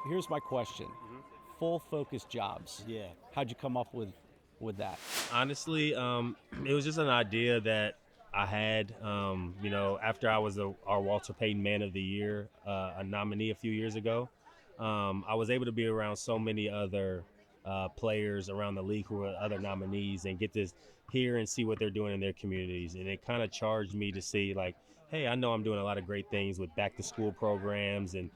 here's my question. Full focus jobs. Yeah. How'd you come up with that? Honestly, it was just an idea that I had. After I was our Walter Payton Man of the Year, a nominee a few years ago, I was able to be around so many other players around the league who were other nominees and get to hear and see what they're doing in their communities. And it kind of charged me to see, like, hey, I know I'm doing a lot of great things with back to school programs and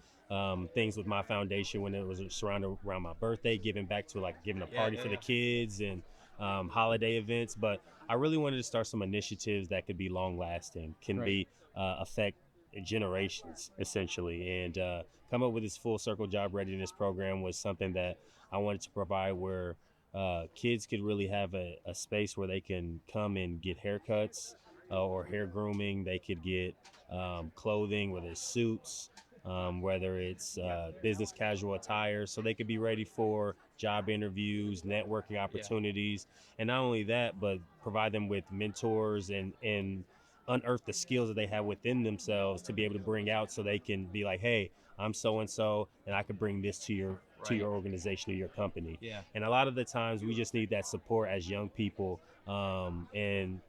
things with my foundation when it was surrounded around my birthday, giving back to like giving a party for the kids and holiday events. But I really wanted to start some initiatives that could be long lasting, can be affect generations essentially, and come up with this full circle job readiness program was something that I wanted to provide where kids could really have a space where they can come and get haircuts or hair grooming. They could get clothing, whether it's suits, whether it's business casual attire, so they could be ready for job interviews, networking opportunities, and not only that, but provide them with mentors and unearth the skills that they have within themselves to be able to bring out so they can be like, hey, I'm so and so, and I could bring this to your organization or your company. Yeah. And a lot of the times we just need that support as young people, and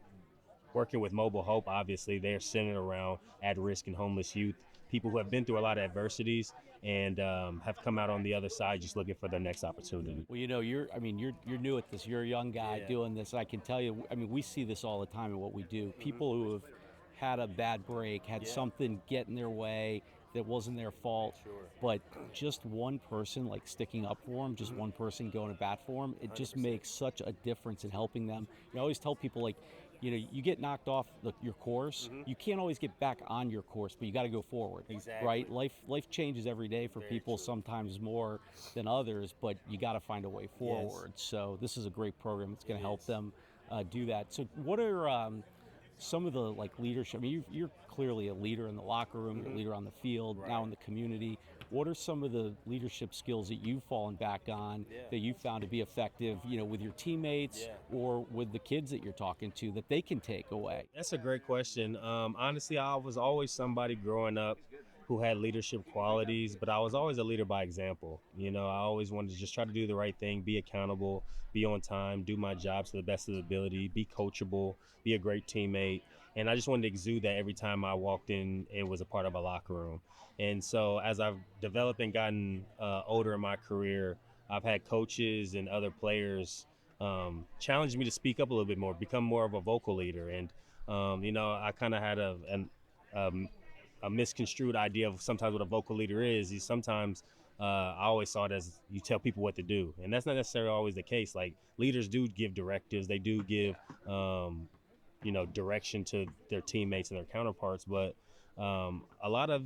working with Mobile Hope, obviously, they're centered around at-risk and homeless youth, people who have been through a lot of adversities and have come out on the other side just looking for their next opportunity. Well, you're new at this. You're a young guy doing this. I can tell you, we see this all the time in what we do. People who have had a bad break, had something get in their way that wasn't their fault, but just one person like sticking up for them, just one person going to bat for them, it just makes such a difference in helping them. I always tell people, like, you get knocked off your course. You can't always get back on your course, but you got to go forward. Exactly. Right? Life changes every day for people, sometimes more than others, but you got to find a way forward. So this is a great program that's going to help them do that. So what are some of the like leadership? You're clearly a leader in the locker room, you're a leader on the field, now in the community. What are some of the leadership skills that you've fallen back on that you found to be effective, with your teammates or with the kids that you're talking to that they can take away? That's a great question. Honestly, I was always somebody growing up who had leadership qualities, but I was always a leader by example. I always wanted to just try to do the right thing, be accountable, be on time, do my job to the best of the ability, be coachable, be a great teammate. And I just wanted to exude that every time I walked in and was a part of a locker room. And so as I've developed and gotten older in my career, I've had coaches and other players challenge me to speak up a little bit more, become more of a vocal leader. And, I kind of had a misconstrued idea of sometimes what a vocal leader is sometimes I always saw it as you tell people what to do, and that's not necessarily always the case. Like, leaders do give directives, they do give direction to their teammates and their counterparts, but a lot of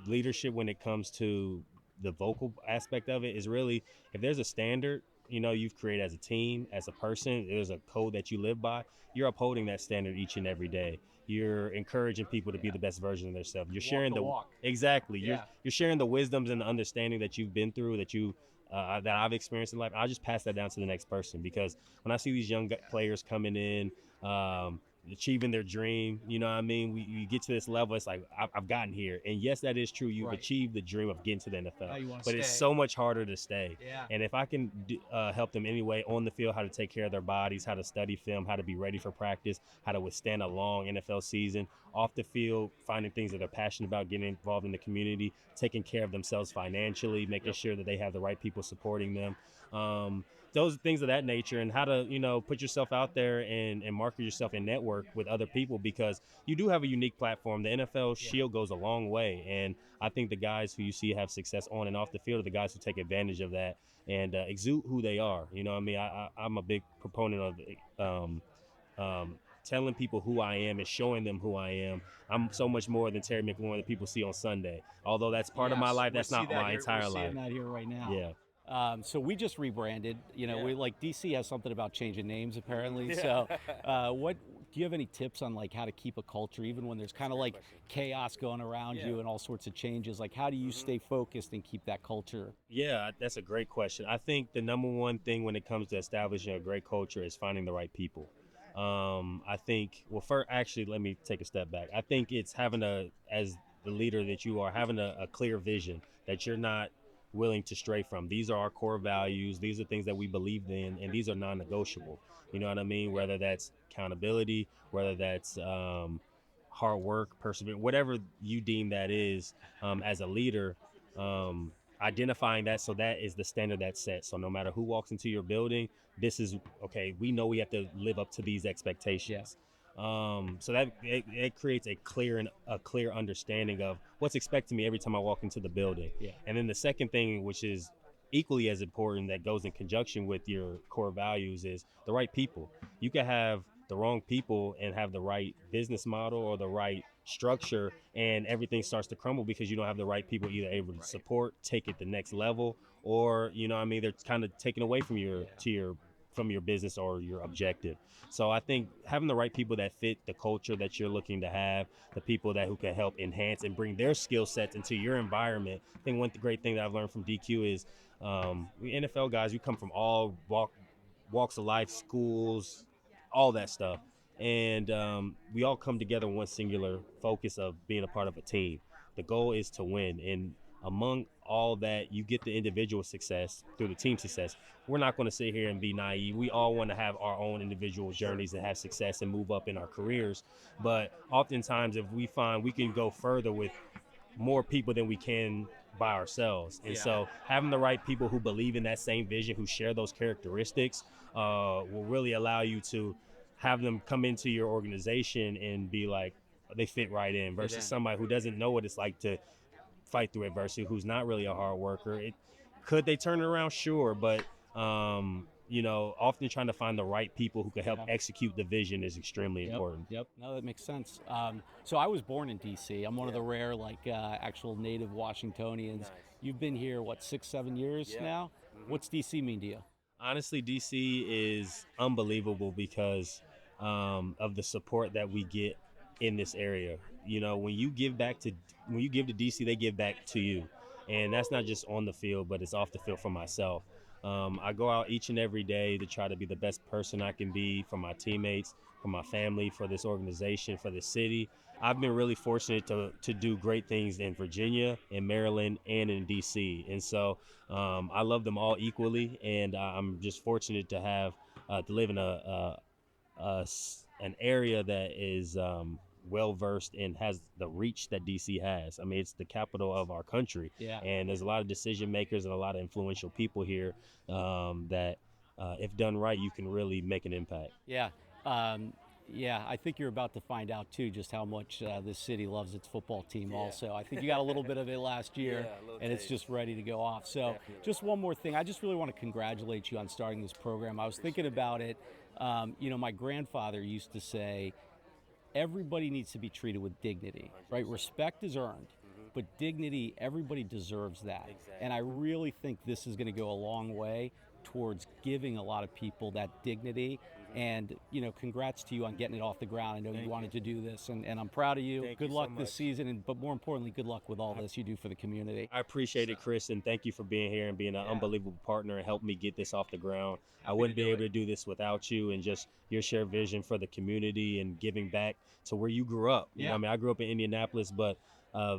leadership when it comes to the vocal aspect of it is really, if there's a standard you've created as a team, as a person, there's a code that you live by, you're upholding that standard each and every day. You're encouraging people to be the best version of themselves. You're sharing the walk. Exactly. You're sharing the wisdoms and the understanding that you've been through, that I've experienced in life. I'll just pass that down to the next person, because when I see these young players coming in, achieving their dream, we get to this level, it's like I've gotten here, and yes, that is true, you've achieved the dream of getting to the NFL, but it's so much harder to stay. And if I can help them anyway on the field, how to take care of their bodies, how to study film, how to be ready for practice, how to withstand a long NFL season, off the field, finding things that they're passionate about, getting involved in the community, taking care of themselves financially, making sure that they have the right people supporting them, those things of that nature, and how to put yourself out there and market yourself and network with other people, because you do have a unique platform. The NFL shield goes a long way, and I think the guys who you see have success on and off the field are the guys who take advantage of that and exude who they are. I'm a big proponent of telling people who I am and showing them who I am. I'm so much more than Terry McLaurin that people see on Sunday. Although that's part of my life, that's not my entire life. We're seeing that here right now. Yeah. So we just rebranded. We like DC has something about changing names apparently. So, what do you have any tips on like how to keep a culture even when there's kind of like chaos going around you and all sorts of changes? Like, how do you stay focused and keep that culture? Yeah, that's a great question. I think the number one thing when it comes to establishing a great culture is finding the right people. I think, actually, let me take a step back. I think it's having as the leader that you are, having a clear vision that you're not willing to stray from. These are our core values. These are things that we believe in, and these are non-negotiable. You know what I mean? Whether that's accountability, whether that's hard work, perseverance, whatever you deem that is, as a leader, identifying that, so that is the standard that's set. So no matter who walks into your building, this is okay. We know we have to live up to these expectations. So that it creates a clear understanding of what's expected of me every time I walk into the building. Yeah. And then the second thing, which is equally as important, that goes in conjunction with your core values, is the right people. You can have the wrong people and have the right business model or the right structure, and everything starts to crumble because you don't have the right people either able to support, take it the next level, or you know what I mean, they're kind of taken away from your business or your objective. So I think having the right people that fit the culture that you're looking to have, the people that who can help enhance and bring their skill sets into your environment. I think one great thing that I've learned from DQ is we NFL guys, we come from all walks of life, schools, all that stuff. And we all come together in one singular focus of being a part of a team. The goal is to win. And among all that, you get the individual success through the team success. We're not going to sit here and be naive. We all want to have our own individual journeys and have success and move up in our careers. But oftentimes, if we find we can go further with more people than we can by ourselves. And so having the right people who believe in that same vision, who share those characteristics, will really allow you to have them come into your organization and be like, they fit right in, versus somebody who doesn't know what it's like to fight through adversity, who's not really a hard worker. Could they turn it around? Sure. But often trying to find the right people who can help execute the vision is extremely important. Yep. No, that makes sense. So I was born in D.C. I'm one of the rare, actual native Washingtonians. Nice. You've been here, 6-7 years now? Mm-hmm. What's D.C. mean to you? Honestly, DC is unbelievable because of the support that we get in this area. You know, when you give to DC, they give back to you, and that's not just on the field, but it's off the field for myself. I go out each and every day to try to be the best person I can be for my teammates, for my family, for this organization, for the city. I've been really fortunate to do great things in Virginia, in Maryland, and in DC. And so I love them all equally, and I'm just fortunate to have to live in an area that is well versed and has the reach that DC has. I mean, it's the capital of our country, and there's a lot of decision makers and a lot of influential people here that, if done right, you can really make an impact. I think you're about to find out too just how much this city loves its football team. Also, I think you got a little bit of it last year, and it's just ready to go off. So, just one more thing, I just really want to congratulate you on starting this program. I was thinking about it. My grandfather used to say, everybody needs to be treated with dignity, right? Respect is earned, but dignity, everybody deserves that. Exactly. And I really think this is going to go a long way towards giving a lot of people that dignity. And, congrats to you on getting it off the ground. I know you wanted to do this, and I'm proud of you. Good luck this season, but more importantly, good luck with all this you do for the community. I appreciate it, Chris, and thank you for being here and being an unbelievable partner and helping me get this off the ground. I wouldn't be able to do this without you and just your shared vision for the community and giving back to where you grew up. You know what I mean, I grew up in Indianapolis, but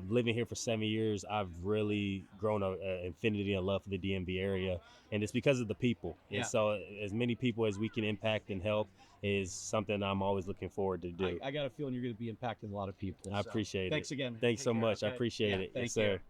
living here for 7 years, I've really grown an affinity and love for the DMV area, and it's because of the people. And so as many people as we can impact and help is something I'm always looking forward to do. I got a feeling you're going to be impacting a lot of people. I appreciate it. Thanks again. Thanks so much. I appreciate it. Thank Yes, sir. you.